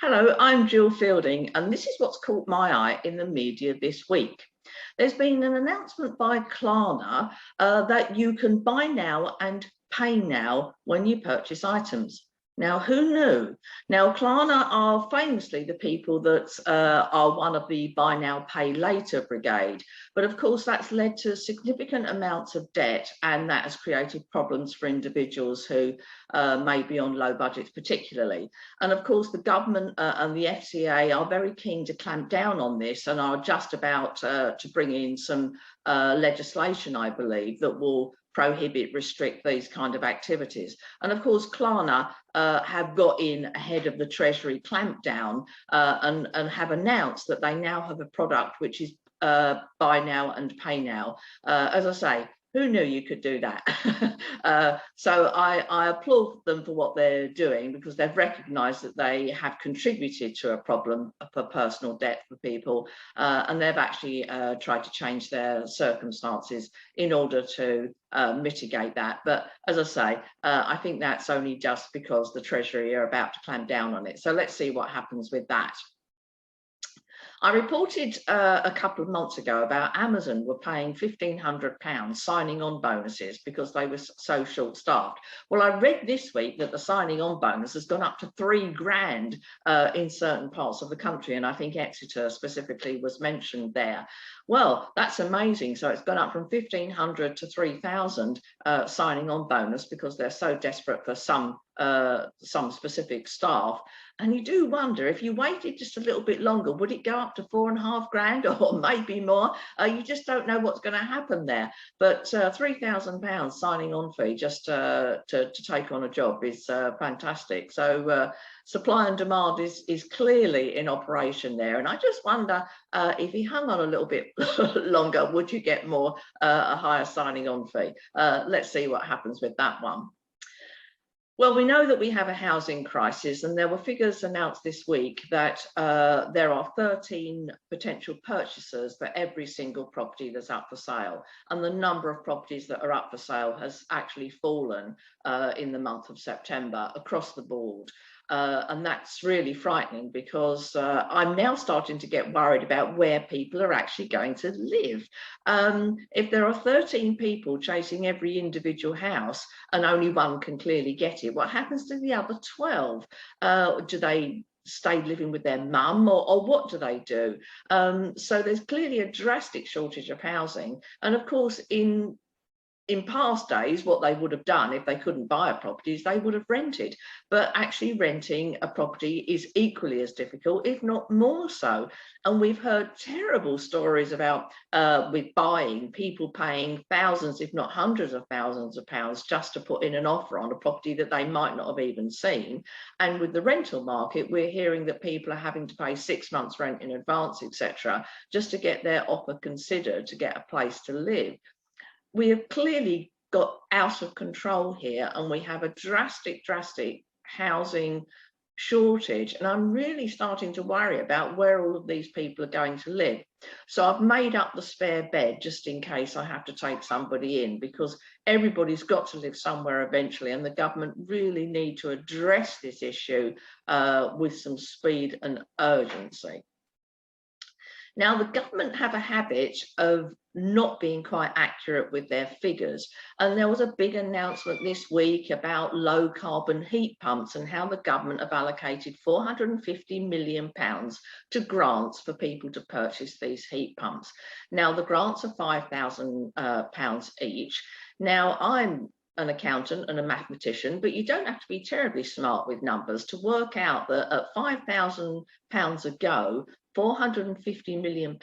Hello, I'm Gill Fielding, and this is what's caught my eye in the media this week. There's been an announcement by Klarna that you can buy now and pay now when you purchase items. Now, who knew? Now, Klarna are famously the people that are one of the buy now, pay later brigade. But of course, that's led to significant amounts of debt, and that has created problems for individuals who may be on low budgets particularly. And of course, the government and the FCA are very keen to clamp down on this and are just about to bring in some legislation, I believe, that will prohibit, restrict these kind of activities. And of course, Klarna have got in ahead of the Treasury clampdown and have announced that they now have a product which is buy now and pay now. As I say, who knew you could do that? So I applaud them for what they're doing, because they've recognised that they have contributed to a problem for personal debt for people, and they've actually tried to change their circumstances in order to mitigate that. But as I say, I think that's only just because the Treasury are about to clamp down on it. So let's see what happens with that. I reported a couple of months ago about Amazon were paying £1,500 signing on bonuses because they were so short staffed. Well, I read this week that the signing on bonus has gone up to £3,000 in certain parts of the country, and I think Exeter specifically was mentioned there. Well, that's amazing. So it's gone up from 1,500 to 3,000 signing on bonus because they're so desperate for some specific staff. And you do wonder, if you waited just a little bit longer, would it go up to £4,500 or maybe more? You just don't know what's going to happen there. But £3,000 signing on fee just to take on a job is fantastic. So supply and demand is clearly in operation there. And I just wonder if he hung on a little bit longer, would you get more a higher signing on fee? Let's see what happens with that one. Well, we know that we have a housing crisis, and there were figures announced this week that there are 13 potential purchasers for every single property that's up for sale. And the number of properties that are up for sale has actually fallen in the month of September across the board. And that's really frightening, because I'm now starting to get worried about where people are actually going to live. If there are 13 people chasing every individual house and only one can clearly get it, what happens to the other 12? Do they stay living with their mum, or what do they do? So there's clearly a drastic shortage of housing. And of course, in past days, what they would have done if they couldn't buy a property is they would have rented. But actually renting a property is equally as difficult, if not more so. And we've heard terrible stories about with buying, people paying thousands, if not hundreds of thousands of pounds just to put in an offer on a property that they might not have even seen. And with the rental market, we're hearing that people are having to pay 6 months rent in advance, etc., just to get their offer considered to get a place to live. We have clearly got out of control here, and we have a drastic housing shortage. And I'm really starting to worry about where all of these people are going to live. So I've made up the spare bed just in case I have to take somebody in, because everybody's got to live somewhere eventually, and the government really need to address this issue with some speed and urgency. Now, the government have a habit of not being quite accurate with their figures. And there was a big announcement this week about low carbon heat pumps and how the government have allocated £450 million to grants for people to purchase these heat pumps. Now, the grants are £5,000 each. Now, I'm an accountant and a mathematician, but you don't have to be terribly smart with numbers to work out that at £5,000 a go, £450 million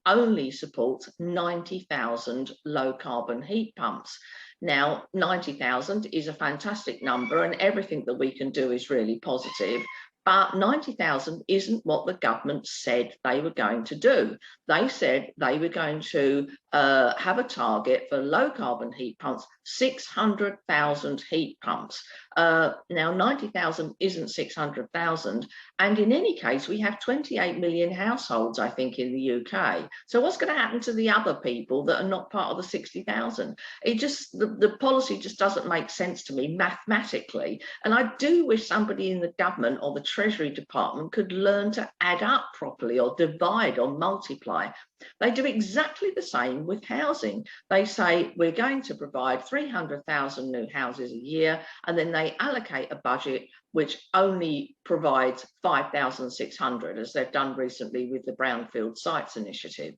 only supports 90,000 low carbon heat pumps. Now, 90,000 is a fantastic number, and everything that we can do is really positive. But 90,000 isn't what the government said they were going to do. They said they were going to have a target for low carbon heat pumps, 600,000 heat pumps. Now 90,000 isn't 600,000, and in any case we have 28 million households, I think, in the UK. So what's going to happen to the other people that are not part of the 60,000? It just, the policy just doesn't make sense to me mathematically, and I do wish somebody in the government or the Treasury Department could learn to add up properly, or divide or multiply. They do exactly the same with housing. They say we're going to provide 300,000 new houses a year, and then they allocate a budget which only provides 5,600, as they've done recently with the Brownfield Sites Initiative.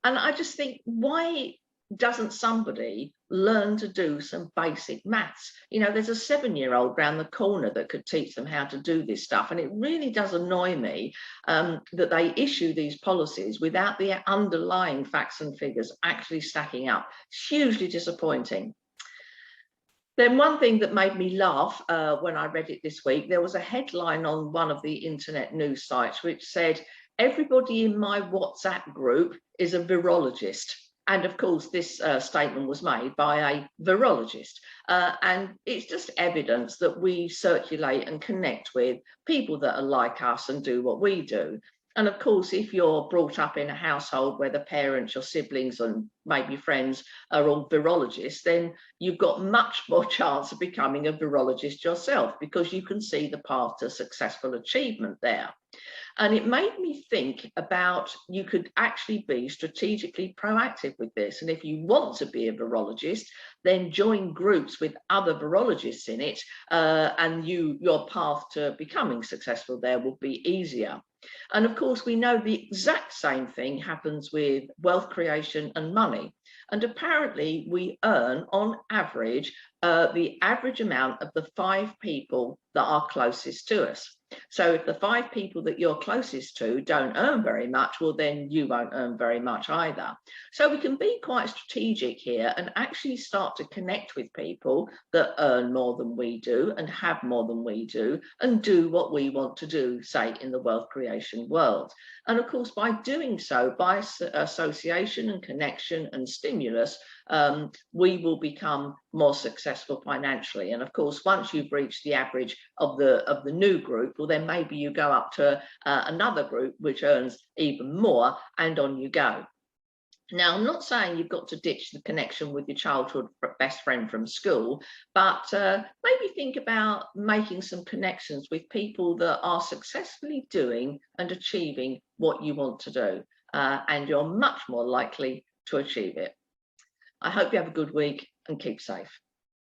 And I just think, why doesn't somebody learn to do some basic maths? You know, there's a 7-year-old round the corner that could teach them how to do this stuff. And it really does annoy me that they issue these policies without the underlying facts and figures actually stacking up. It's hugely disappointing. Then one thing that made me laugh when I read it this week, there was a headline on one of the internet news sites which said, "Everybody in my WhatsApp group is a virologist." And of course, this statement was made by a virologist. And it's just evidence that we circulate and connect with people that are like us and do what we do. And of course, if you're brought up in a household where the parents, your siblings, and maybe friends are all virologists, then you've got much more chance of becoming a virologist yourself, because you can see the path to successful achievement there. And it made me think about, you could actually be strategically proactive with this. And if you want to be a virologist, then join groups with other virologists in it, and your path to becoming successful there will be easier. And of course, we know the exact same thing happens with wealth creation and money. And apparently we earn, on average, the average amount of the 5 people that are closest to us. So if the 5 people that you're closest to don't earn very much, well, then you won't earn very much either. So we can be quite strategic here and actually start to connect with people that earn more than we do and have more than we do, and do what we want to do, say, in the wealth creation world. And of course, by doing so, by association and connection and stimulus, we will become more successful financially. And of course, once you've reached the average of the new group, well, then maybe you go up to another group which earns even more, and on you go. Now, I'm not saying you've got to ditch the connection with your childhood best friend from school, but maybe think about making some connections with people that are successfully doing and achieving what you want to do, and you're much more likely to achieve it. I hope you have a good week and keep safe.